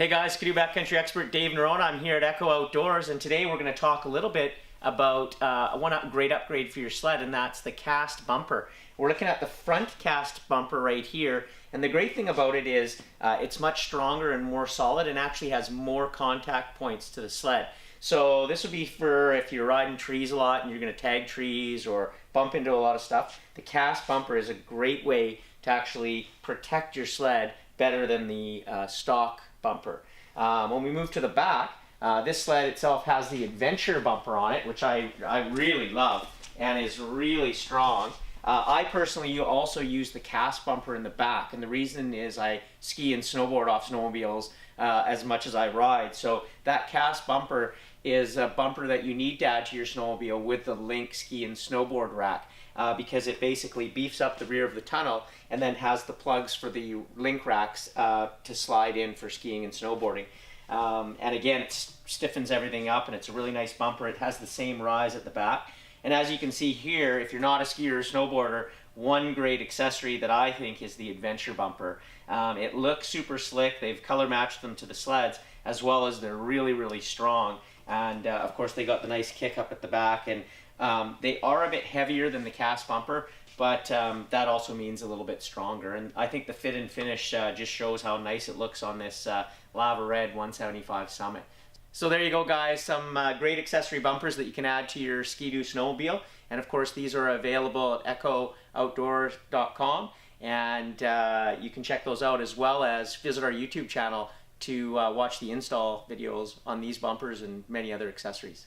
Hey guys, Skidoo Backcountry expert Dave Norona. I'm here at Echo Outdoors, and today we're going to talk a little bit about one great upgrade for your sled, and that's the cast bumper. We're looking at the front cast bumper right here, and the great thing about it is it's much stronger and more solid and actually has more contact points to the sled. So this would be for if you're riding trees a lot and you're going to tag trees or bump into a lot of stuff. The cast bumper is a great way to actually protect your sled better than the stock bumper. When we move to the back, this sled itself has the adventure bumper on it, which I really love and is really strong. I personally also use the cast bumper in the back, and the reason is I ski and snowboard off snowmobiles as much as I ride. So that cast bumper is a bumper that you need to add to your snowmobile with the Link ski and snowboard rack. Because it basically beefs up the rear of the tunnel and then has the plugs for the link racks to slide in for skiing and snowboarding. And again, it stiffens everything up, and it's a really nice bumper. It has the same rise at the back. And as you can see here, if you're not a skier or snowboarder, one great accessory that I think is the adventure bumper. It looks super slick. They've color matched them to the sleds, as well as they're really, really strong. And of course, they got the nice kick up at the back, and they are a bit heavier than the cast bumper, but that also means a little bit stronger. And I think the fit and finish just shows how nice it looks on this Lava Red 175 Summit. So there you go, guys, some great accessory bumpers that you can add to your Ski-Doo snowmobile. And of course, these are available at echooutdoors.com, and you can check those out, as well as visit our YouTube channel to watch the install videos on these bumpers and many other accessories.